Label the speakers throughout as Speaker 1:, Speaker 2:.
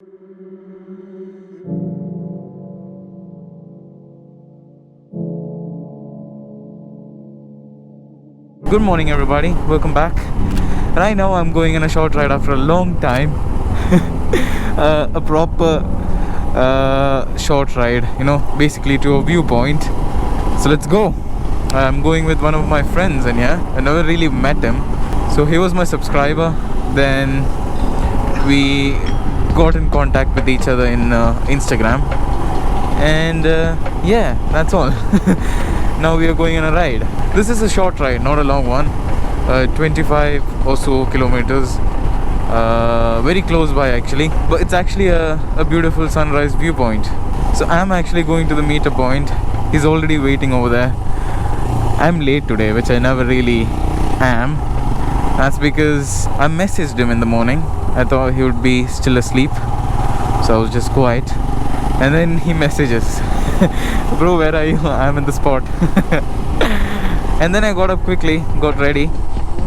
Speaker 1: Good morning everybody, welcome back. Right now I'm going on a short ride after a long time. A proper short ride, basically to a viewpoint. So let's go. I'm going with one of my friends, and I never really met him. So he was my subscriber. Then we got in contact with each other in Instagram. And that's all. Now we are going on a ride. This is a short ride, not a long one. 25 or so kilometers. Very close by actually. But it's actually a beautiful sunrise viewpoint. So I'm actually going to the meter point. He's already waiting over there. I'm late today, which I never really am. That's because I messaged him in the morning. I thought he would be still asleep, so I was just quiet. And then he messages, bro, where are you? I'm in the spot. And then I got up quickly, got ready.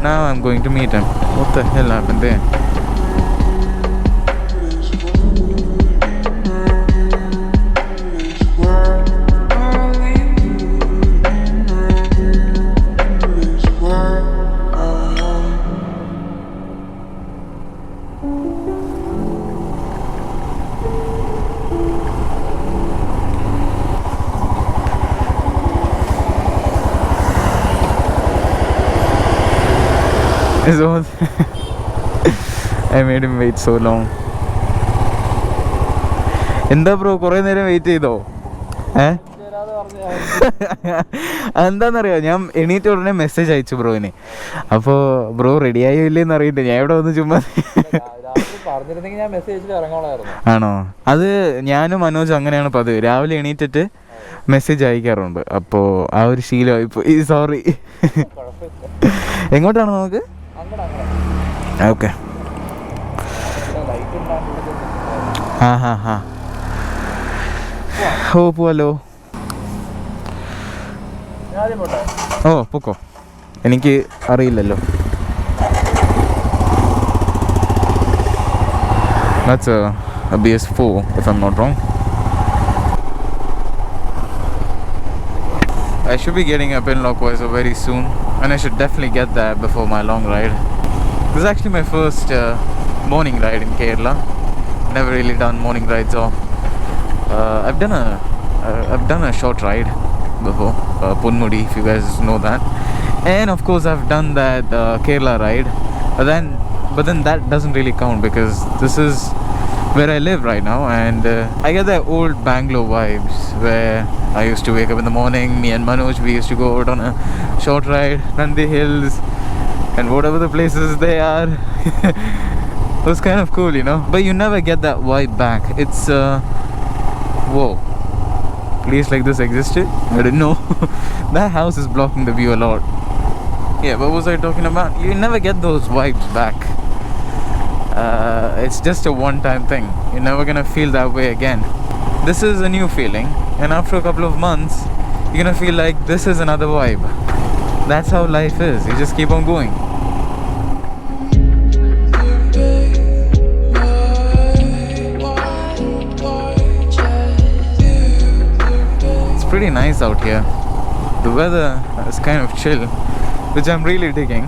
Speaker 1: Now I'm going to meet him. What the hell happened there? I made him wait so long. എന്താ bro കുറേ നേരം wait ചെയ്തോ? എന്താന്നറിയോ, ഞാൻ എണീറ്റ് ഉടനെ message അയച്ചു ബ്രോയിന്. അപ്പോൾ ബ്രോ റെഡിയായോ ഇല്ലേന്ന് അറിയില്ല. ഞാൻ ഇവിടെ വന്ന് ചുമ്മാ ആണോ? അത് ഞാനും മനോജും അങ്ങനെയാണ് പതിവ്. രാവിലെ എണീറ്റിട്ട് മെസ്സേജ് അയക്കാറുണ്ട്. അപ്പോൾ ആ ഒരു ശീലമായി പോയി. സോറി. എങ്ങോട്ടാണ് നമുക്ക്? ഓക്കെ. ഓ പോവല്ലോ. ഓ പൊക്കോ, എനിക്ക് അറിയില്ലല്ലോ. That's a BS4 if I'm not wrong. I should be getting up in Lokwaisa very soon, and I should definitely get there before my long ride. This is actually my first morning ride in Kerala. Never really done morning rides off. I've done a short ride before, Ponmudi, if you guys know that, and of course I've done that Kerala ride. But then that doesn't really count because this is where I live right now, and I get that old Bangalore vibes where I used to wake up in the morning. Me and Manoj, we used to go out on a short ride, run the hills, and whatever the places they are. It was kind of cool, but you never get that vibe back. It's whoa, place like this existed? I didn't know. That house is blocking the view a lot. Yeah, what was I talking about? You never get those vibes back. It's just a one-time thing. You're never gonna feel that way again. This is a new feeling, and after a couple of months you're gonna feel like this is another vibe. That's how life is. You just keep on going. It's pretty nice out here. The weather is kind of chill, which I'm really digging.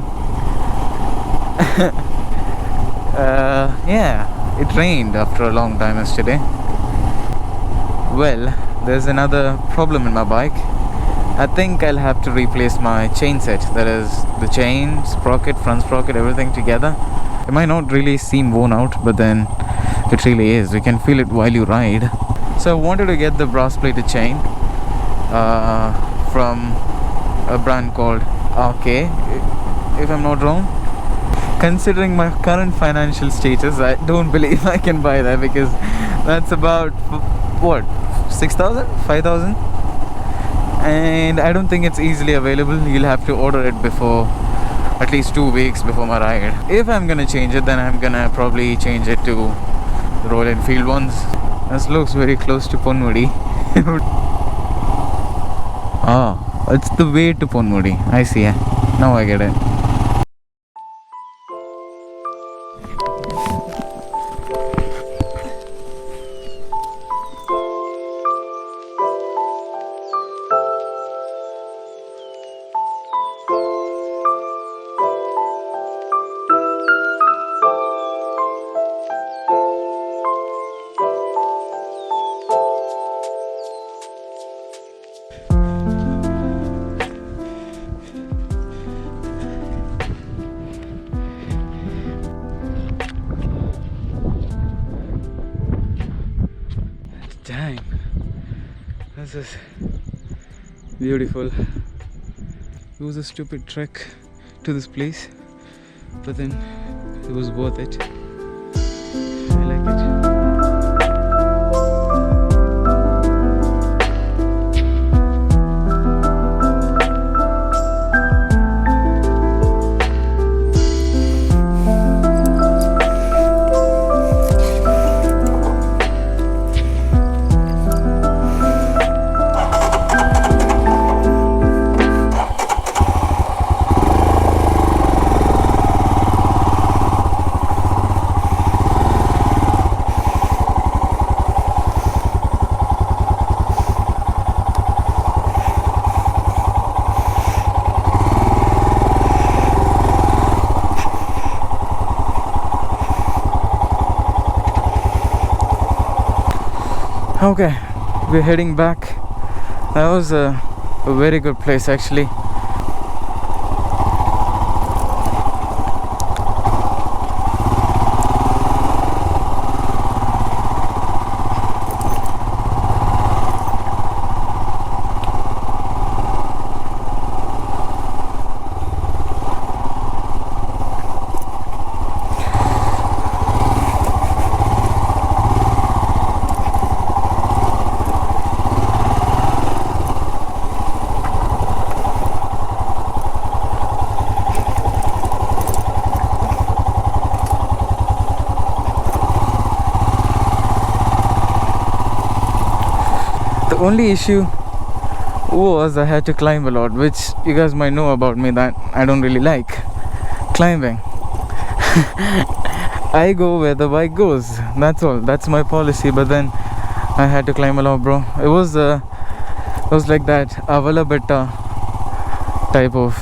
Speaker 1: It rained after a long time yesterday. Well, there's another problem in my bike. I think I'll have to replace my chain set. That is, the chain, sprocket, front sprocket, everything together. It might not really seem worn out, but then it really is. You can feel it while you ride. So I wanted to get the brass plated chain from a brand called RK, if I'm not wrong. Considering my current financial status, I don't believe I can buy that, because that's about what, 6,000, 5,000, and I don't think it's easily available. You'll have to order it before at least 2 weeks before my ride. If I'm gonna change it, then I'm gonna probably change it to the Royal Enfield ones. This looks very close to Ponmudi. It's the way to Ponmudi. I see. Now I get it. Dang, this is beautiful. It was a stupid trek to this place, but then it was worth it. I like it. Okay, we're heading back. That was a very good place actually. The only issue was I had to climb a lot, which you guys might know about me that I don't really like climbing. I go where the bike goes. That's all. That's my policy. But then I had to climb a lot, bro. It was like that Avala Betta type of.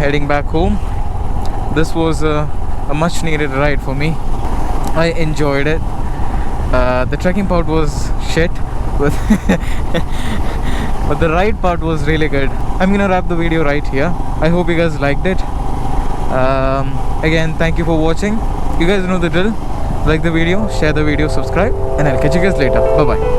Speaker 1: Heading back home. This was a much needed ride for me. I enjoyed it. The trekking part was shit, but but the ride part was really good. I'm gonna wrap the video right here. I hope you guys liked it. Again, thank you for watching. You guys know the drill. Like the video, share the video, subscribe, and I'll catch you guys later. Bye bye.